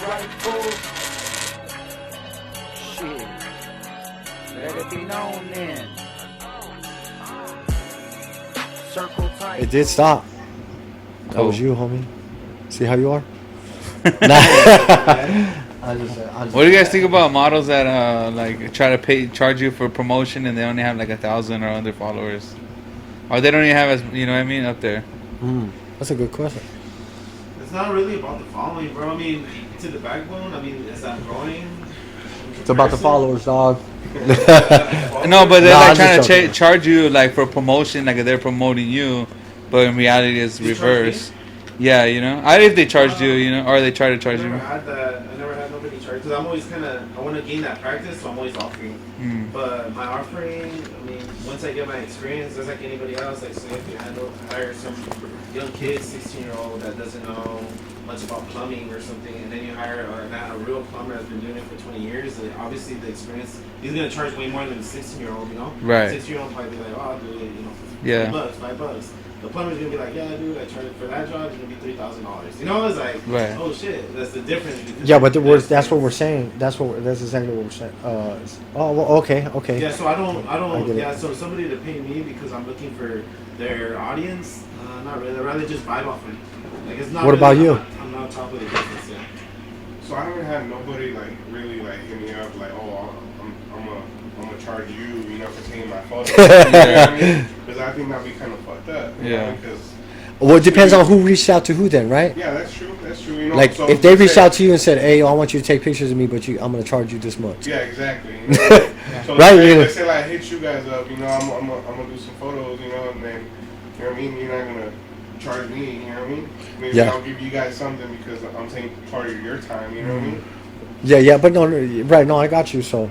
right, fool? Shit. Let it be known then. Circle tight. It did stop. That was you, homie. See how you are? What do you guys think about models that like try to charge you for promotion and they only have like 1,000 or under followers, or they don't even have as you know what I mean up there? That's a good question. It's not really about the following, bro. I mean, to the backbone. I mean, is that growing? It's about the followers, dog. No, but they're like trying to charge you like for promotion, like they're promoting you, but in reality it's reverse. Yeah, you know. If they charged you, you know, or they try to charge you. I never had nobody charge because I'm always I want to gain that practice, so I'm always offering. But my offering, I mean, once I get my experience, just like anybody else, like say if you hire some young kid, 16-year-old that doesn't know much about plumbing or something, and then you hire a real plumber that's been doing it for 20 years, obviously the experience, he's going to charge way more than a 16-year-old, you know? Right. 16-year-old probably be like, oh, I'll do it, you know, for yeah. $5. The plumber's gonna be like, yeah, dude, I charged for that job. It's gonna be $3,000. You know, it's like, right. Oh shit, that's the difference. Yeah, but that's what we're saying. That's exactly what we're saying. Oh, well, okay. Yeah, so I don't. Yeah, so somebody to pay me because I'm looking for their audience. Not really. I'd rather just vibe off it. Like it's not. What about you? I'm not on top of the business yet. So I haven't had nobody like really like hit me up like, oh, I'm gonna charge you, you know, for taking my photo. You know what I mean? Because I think that'd be kind of fucked up. You know, because well, it depends on who reached out to who, then, right? Yeah, that's true. That's true. You know, like so if they reached out to you and said, "Hey, I want you to take pictures of me, but I'm gonna charge you this much." Yeah, exactly. You know? So right. Let's say like I hit you guys up. You know, I'm gonna do some photos. You know, and then you know what I mean. You're not gonna charge me. You know what I mean? Maybe I'll give you guys something because I'm taking part of your time. You know what I mean? Yeah, but no, right? No, I got you. So.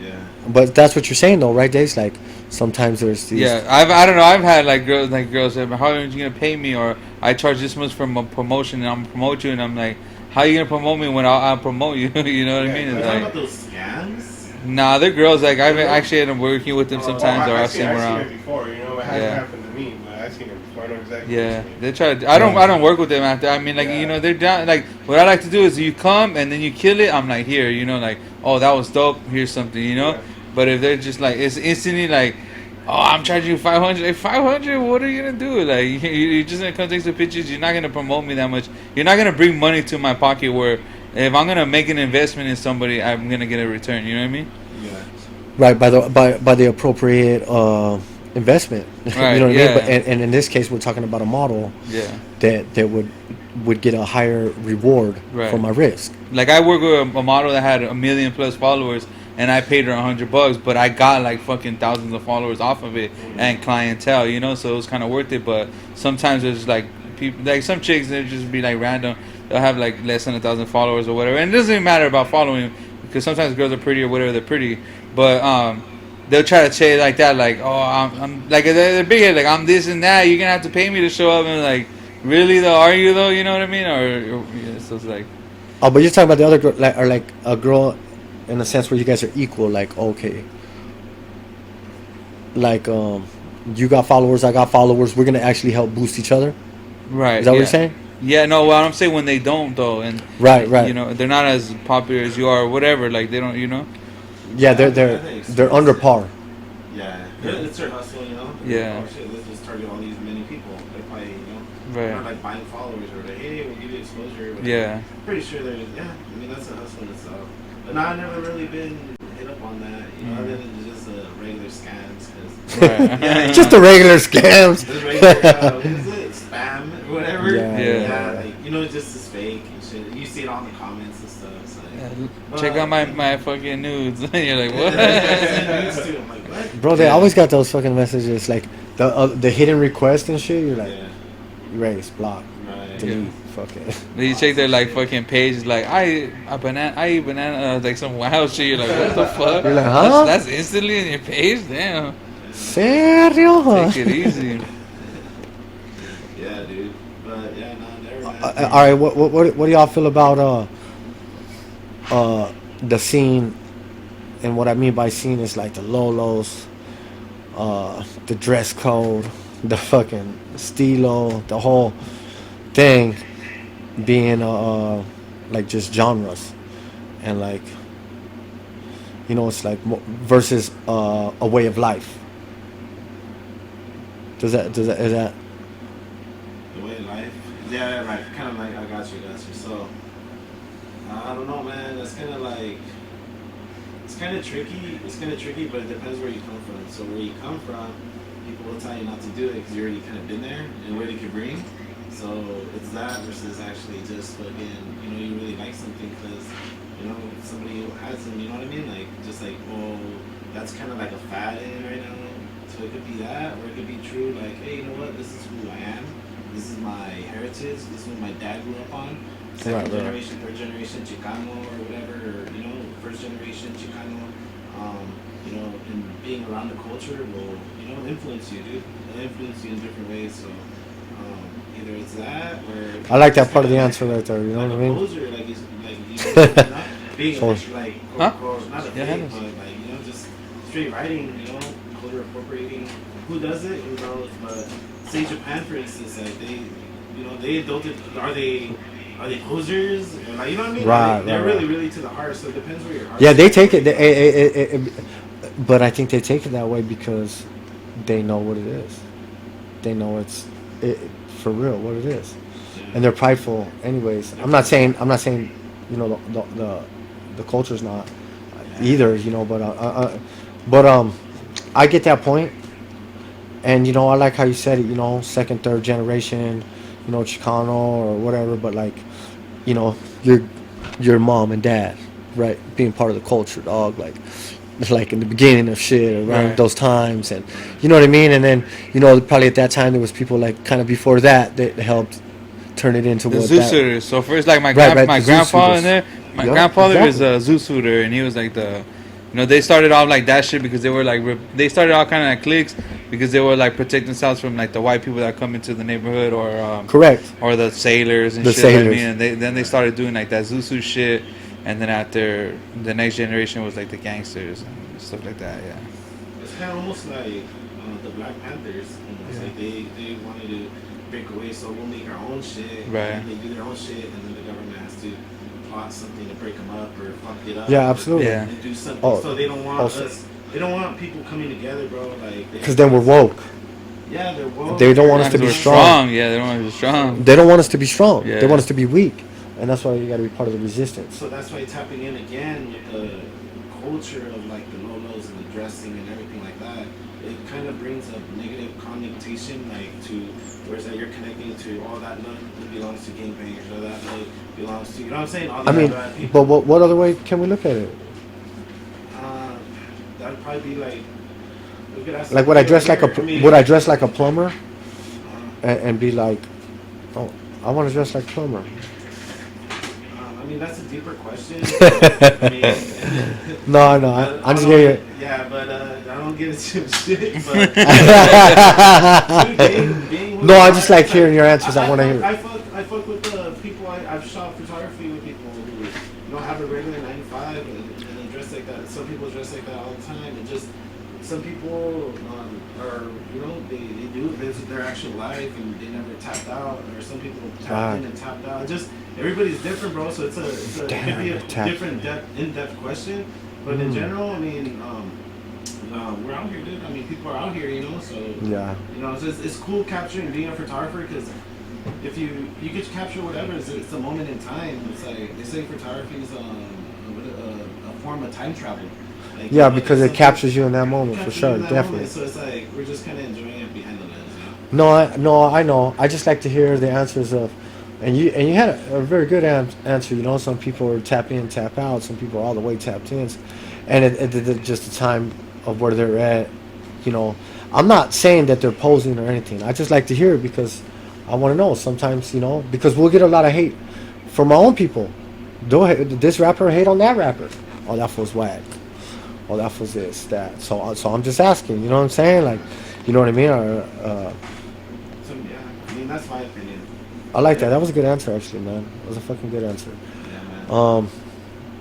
Yeah. But that's what you're saying, though, right, Dave? Like sometimes there's these. Yeah, I don't know. I've had like girls say, "How are you gonna pay me?" Or I charge this much for a promotion, and I'm gonna promote you, and I'm like, "How are you gonna promote me when I'll promote you?" You know what I mean? It's like, about those scams. Nah, they're girls. Like I've actually ended up working with them sometimes, or I've seen them around. I've seen it before, you know. It hasn't happened to me, but I've seen it before. I know exactly. Yeah, they try to. I don't work with them after. I mean, like you know, they're down. Like what I like to do is you come and then you kill it. I'm like here, you know, like oh that was dope. Here's something, you know. Yeah. But if they're just like, it's instantly like, oh, I'm charging you 500. Like 500, what are you gonna do? Like you're just gonna come take some pictures. You're not gonna promote me that much. You're not gonna bring money to my pocket. Where if I'm gonna make an investment in somebody, I'm gonna get a return. You know what I mean? Yeah. Right by the appropriate investment. Right, you know what yeah. I mean? But and in this case, we're talking about a model. Yeah. That would get a higher reward for my risk. Like I work with a model that had 1 million plus followers. And I paid her $100, but I got like fucking thousands of followers off of it and clientele, you know. So it was kind of worth it. But sometimes there's like people, like some chicks, they just be like random. They'll have like less than 1,000 followers or whatever, and it doesn't even matter about following because sometimes girls are pretty or whatever, they're pretty. But they'll try to say like that, like oh I'm like they're big head, like I'm this and that. You're gonna have to pay me to show up, and like really though, are you though? You know what I mean? Or yeah, so it's like. Oh, but you're talking about the other girl, like or like a girl. In a sense where you guys are equal, like okay, like you got followers, I got followers. We're gonna actually help boost each other. Right. Is that what you're saying? Yeah. No. Well, I'm saying when they don't though, and right. You know, they're not as popular as you are, or whatever. Like they don't, you know. Yeah, they're under par. Yeah, it's their hustle, you know. Yeah. Oh shit, let's just target all these many people. They're probably, you know, right. They're not like buying followers or like, hey, we'll give you exposure. Or yeah. Pretty sure they're I mean that's a hustle in itself. But no, I've never really been hit up on that, you know, other than just regular scams. Right. Just the regular scams. Just regular, what is it? Spam or whatever. Yeah. Like, you know, just as fake and shit. You see it on the comments and stuff. So, check out my fucking nudes. And you're like, what? I'm like, what? Bro, they always got those fucking messages, like the hidden request and shit. You're like, erase, block, delete. Fuck it. Then you check their like fucking page, like I eat banana, like some wild shit. You're like, what the fuck? You're like, huh? That's instantly in your page, damn. Serio? Take it easy. Yeah, dude. But yeah, no, never. All right, what do y'all feel about the scene? And what I mean by scene is like the lolos, the dress code, the fucking stilo, the whole thing being like just genres, and like, you know, it's like versus a way of life. Is that the way of life? Yeah, like kind of like I got you. So I don't know, man. That's kind of like it's kind of tricky. But it depends where you come from. So where you come from, people will tell you not to do it because you already kind of been there and where they can bring. So it's that versus actually just fucking, you know, you really like something because, you know, somebody who has them, you know what I mean? Like, just like, oh, that's kind of like a fad in right now. So it could be that, or it could be true, like, hey, you know what, this is who I am. This is my heritage. This is what my dad grew up on. Second generation, third generation Chicano or whatever, or, you know, first generation Chicano. You know, and being around the culture will, you know, influence you, dude. It'll influence you in different ways, so... either it's that or I like that part of the answer right there. You know like what I mean? Poser, like he's not being like huh? not a fake, but like, you know, just straight writing. You know, culture appropriating. Who does it? Who knows? But say Japan, for instance, like they, you know, they adulted. Are they posers? Or like, you know what I mean? Right. They're really to the heart. So it depends where your heart. Yeah, they take it. But I think they take it that way because they know what it is. They know it's for real what it is, and they're prideful. Anyways, I'm not saying you know the culture's not either. You know, but I get that point, and you know I like how you said it. You know, second, third generation, you know, Chicano or whatever. But like, you know, your mom and dad, right, being part of the culture, dog, like in the beginning of shit around those times, and you know what I mean. And then, you know, probably at that time there was people like kind of before that helped turn it into the what Zeus Hooters. So first, like my the grandfather in Zeus there, my Yep, grandfather exactly. is a Zeus Hooter, and he was like the, you know, they started off like that shit because they were like they started out kind of like cliques because they were like protecting themselves from like the white people that come into the neighborhood or correct, or the sailors and the shit. sailors. I mean, and then they started doing like that Zusu shit, and then after the next generation was like the gangsters and stuff like that. Yeah. It's kind of almost like the Black Panthers. Almost like they wanted to break away, so we'll make our own shit. Right. And they do their own shit, and then the government has to plot something to break them up or fuck it up. Yeah, absolutely. Yeah. And do something. Oh, So they don't want also- us. They don't want people coming together, bro. Like Because then we're woke. Yeah, they're woke. They don't want us to be We're strong. Yeah, they don't want us to be strong. They don't want us to be strong. Yeah. They want us to be weak, and that's why you got to be part of the resistance. So that's why tapping in again with the culture of like the lolos and the dressing and everything like that, it kind of brings a negative connotation, like to whereas that you're connecting to all that look belongs to gangbangers or that look belongs to, you know what I'm saying? All I mean, bad people. but what other way can we look at it? That'd probably be like. we could ask Like would I dress like I mean, would I dress like a plumber, and be like, oh, I want to dress like a plumber. I mean, that's a deeper question. I mean, No, I'm just getting it. Yeah, but I don't get into shit. But being No, I just like hearing your answers. I want to hear. I fuck with the people. I've shot photography with people who, you know, have a regular 9 to 5 and they dress like that. Some people dress like that all the time, and just some people are, you know, they do visit their actual life and they never tapped out, or some people tapped in and tapped out. Just everybody's different, bro. So it could be a different in-depth question, but in general, I mean, we're out here, dude. I mean, people are out here, you know. So Yeah. you know, it's cool capturing, being a photographer, because if you could capture whatever, it's a moment in time. It's like they say photography is a form of time travel. Like, Yeah, you know, because it's it captures you in that moment for captures you sure, in that definitely. moment. So it's like we're just kind of enjoying it behind the lens, you know. No, I know. I just like to hear the answers of, and you had a very good answer. You know, some people are tap in, tap out. Some people are all the way tapped in, and it just the time of where they're at. You know, I'm not saying that they're posing or anything. I just like to hear it because I want to know. Sometimes, you know, because we'll get a lot of hate from my own people. This rapper hate on that rapper. Oh, that was whack. Oh, that was this, that. So I'm just asking. You know what I'm saying? Like, you know what I mean? So yeah, I mean that's my opinion. I like that. That was a good answer, actually, man. That was a fucking good answer. Yeah, man.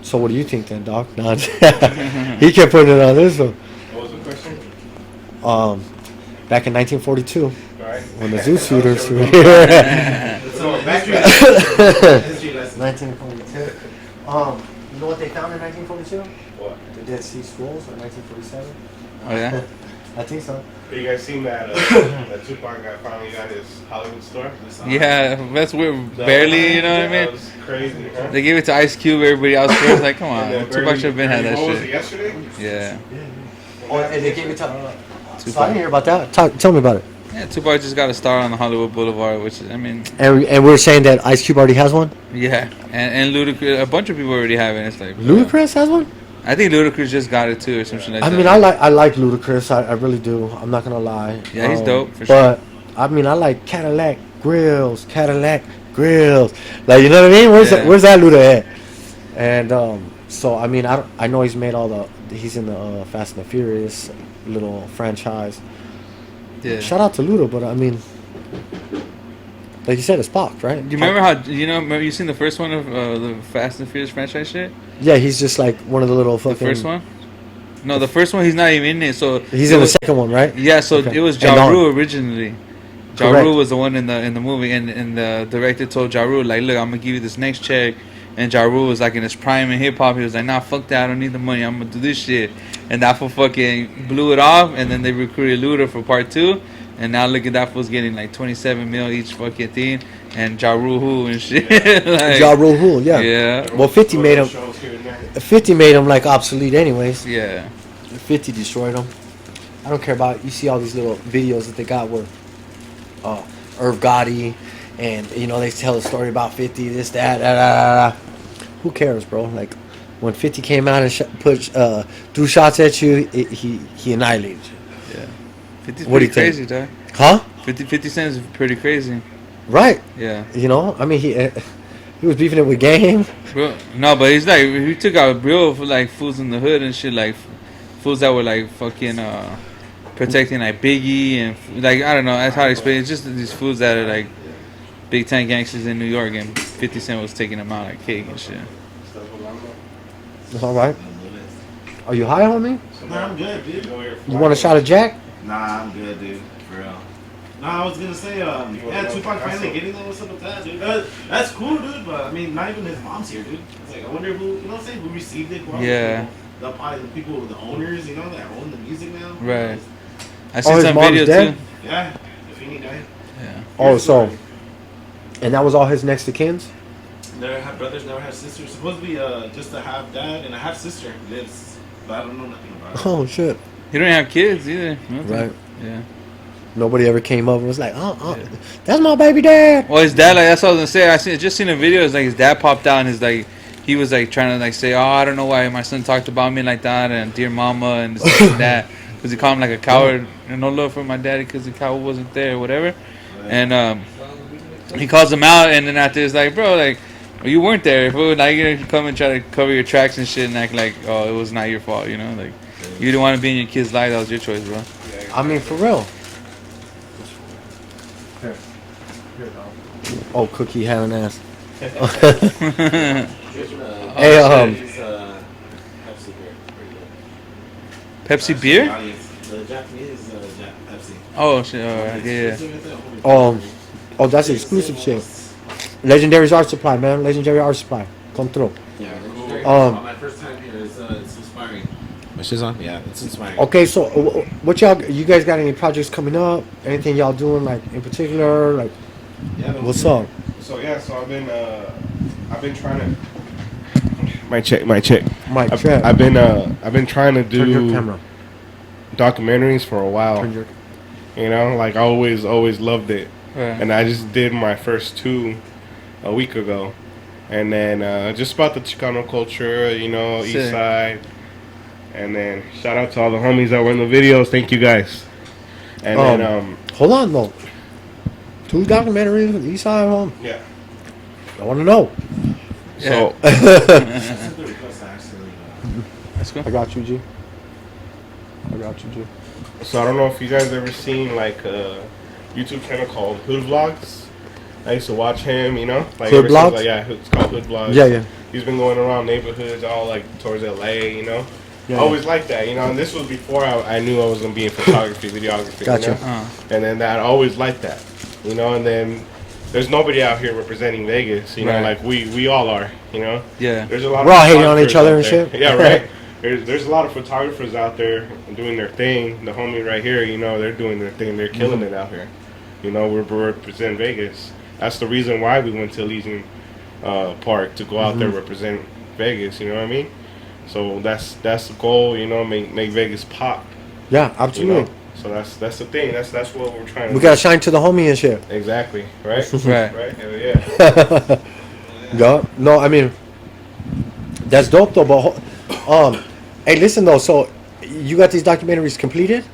So what do you think then, Doc? No, he kept putting it on this one. What was the question? Back in 1942, Right. when the Zeus shooters were So here. So history lesson. 1942. You know what they found in 1942? What? The Dead Sea Scrolls in 1947. Oh yeah. I think so. Have you guys seen that? That Tupac guy finally got his Hollywood store. Yeah, that's weird. Barely, you know what I That mean? was crazy. Huh? They gave it to Ice Cube. Everybody else was like, come on, And then Tupac should have been had that what was it, shit. yesterday? Yeah. Oh, and they gave it to. So I Tupac. didn't hear about that. Tell me about it. Yeah, Tupac just got a star on the Hollywood Boulevard, which is, I mean, And we're saying that Ice Cube already has one. yeah, and Ludacris, a bunch of people already have it. It's like Ludacris has one. I think Ludacris just got it too, or something like I that. mean, I like Ludacris. I really do. I'm not gonna lie. Yeah, he's dope, for sure. But I mean, I like Cadillac grills. Like, you know what I mean? Where's that Luda at? And so I mean, I know he's made he's in the Fast and the Furious little franchise. Yeah. Shout out to Luda, but I mean, like you said, it's Pac, right? You remember how remember you seen the first one of the Fast and Furious franchise shit? Yeah, he's just like one of the little fucking. The first one? No, the first one he's not even in it. So he's in the second one, right? Yeah, so Okay. it was And Ja on. Rule originally. Ja Correct. Rule was the one in the movie, and the director told Ja Rule, like, look, I'm gonna give you this next check. And Ja Rule was like in his prime in hip hop. He was like, nah, fuck that, I don't need the money, I'm gonna do this shit. And that fool fucking blew it off, and then they recruited Luda for part 2. And now look at that fool's getting like 27 mil each fucking thing, and Ja Rule who and shit. Like, Ja Rule, yeah. Yeah. Well, 50 made him. Shows here and there. 50 made him like obsolete, anyways. Yeah. 50 destroyed him. I don't care about. You see all these little videos that they got where, Irv Gotti, and you know they tell a story about 50, this, that, Who cares, bro? Like when 50 came out and threw shots at you, he annihilated you. Yeah. 50's What do pretty you think? crazy, dog. Huh? 50 Cent is pretty crazy. Right. Yeah. You know, I mean he was beefing it with Game. Bro, no, but he's like, he took out real like fools in the hood and shit, like fools that were like fucking protecting like Biggie and like I don't know, that's how to explain it. It's just these fools that are like big time gangsters in New York, and 50 Cent was taking them out like cake and shit. It's all right. Are you high, homie? Nah, I'm good, dude. You want a shot of Jack? Nah, I'm good, dude. For real. Nah, I was gonna say, yeah, Tupac finally getting there. What's up with that, dude? That's cool, dude. But I mean, not even his mom's here, dude. It's like I wonder who, you know what I'm saying, who received it. Who Yeah. The people, the owners, you know, that own the music now. Right. I seen his some mom's videos dead? too. Yeah. If you need that. Yeah. Oh, so, and that was all his next of kins? Never have brothers, never have sisters. Supposed to be just a half dad and a half sister lives, but I don't know nothing about it. Oh shit! He don't have kids either. Nothing. Right. Yeah. Nobody ever came up and was like, that's my baby dad. Well, his dad, like that's what I was gonna say. Just seen a video. It's like his dad popped out and his like he was like trying to like say, oh, I don't know why my son talked about me like that and dear mama and this and that because he called him like a coward and no love for my daddy because the coward wasn't there or whatever. And he calls him out and then after it's like, bro, like well, you weren't there. If it was like you come and try to cover your tracks and shit and act like oh it was not your fault, you know, like you didn't want to be in your kid's life. That was your choice, bro. I mean, for real. Oh, Cookie had an ass. Hey, Pepsi beer? The Japanese Pepsi. Oh shit! Alright, yeah. Oh, that's exclusive shit. Legendary's Art Supply, man. Legendary Art Supply. Come through. Yeah. My first time here is it's inspiring. My shit's on? Yeah, it's inspiring. Okay, so what you guys got any projects coming up? Anything y'all doing like in particular? Like, Yeah, what's up? So yeah, so I've been trying to. My check. I've been trying to Turn your do camera. documentaries for a while. Turn your. You know, like I always loved it, Right. and I just did my first 2 a week ago, and then just about the Chicano culture, you know, Sick. East Side, and then shout out to all the homies that were in the videos. Thank you guys. And then Hold on though. 2 documentaries on the East Side home. yeah. I want to know. So Let's go. I got you, G. I got you, G. So I don't know if you guys ever seen like a YouTube channel called Hood Vlogs. I used to watch him, you know, like Hood ever since, Vlogs? like, yeah, it's called Hood Vlogs. Yeah, yeah. He's been going around neighborhoods, all like towards LA, you know. Yeah, I always liked that, you know. And this was before I knew I was gonna be in photography, videography. Gotcha. You know? And then that I always liked that, you know. And then there's nobody out here representing Vegas. You know, Right. like we all are. You know. Yeah. There's a lot. We're all of hating on each photographers other out and there. shit. Yeah, right. There's a lot of photographers out there doing their thing. The homie right here, you know, they're doing their thing. They're killing it out here. You know, we're representing Vegas. That's the reason why we went to Elysian Park, to go out there represent Vegas. You know what I mean? So that's the goal. You know, make Vegas pop. Yeah, You absolutely. know? So that's the thing. That's what we're trying to. We gotta shine to the homie and shit. Exactly. Right. Right. Right. Hell yeah. Yeah. No, I mean, that's dope though. But hey, listen though. So you got these documentaries completed?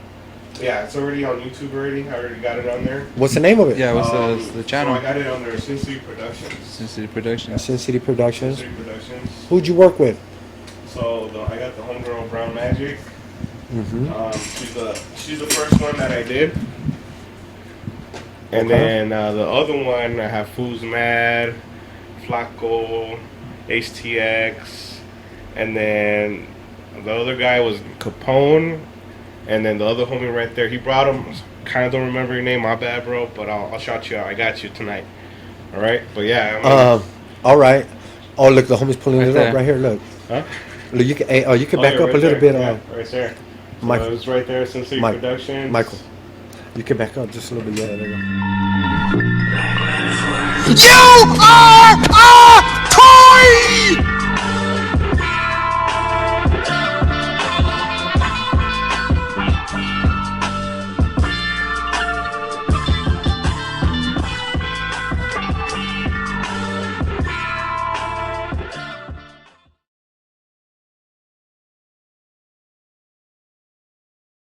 Yeah, it's already on YouTube already. I already got it on there. What's the name of it? Yeah, what's the channel? So I got it under Sin City Productions. Sin City Productions. Sin City Productions. Sin City Productions. Who'd you work with? So I got the homegirl Brown Magic. Mm-hmm. She's the first one that I did. And Okay. then the other one I have Foos Mad, Flaco, HTX, and then the other guy was Capone, and then the other homie right there, he brought him. Kind of don't remember your name, my bad, bro. But I'll shout you out. I got you tonight. All right. But yeah. I mean, All right. Oh, look, the homie's pulling it there. up right here. Look. huh? Look, you can. Hey, you can Oh, back yeah, up right a little there. bit. Yeah, right there. So Michael. it's right there. Sin City Productions. Michael. You can back up just a little bit. Yeah, there you go. You are a toy!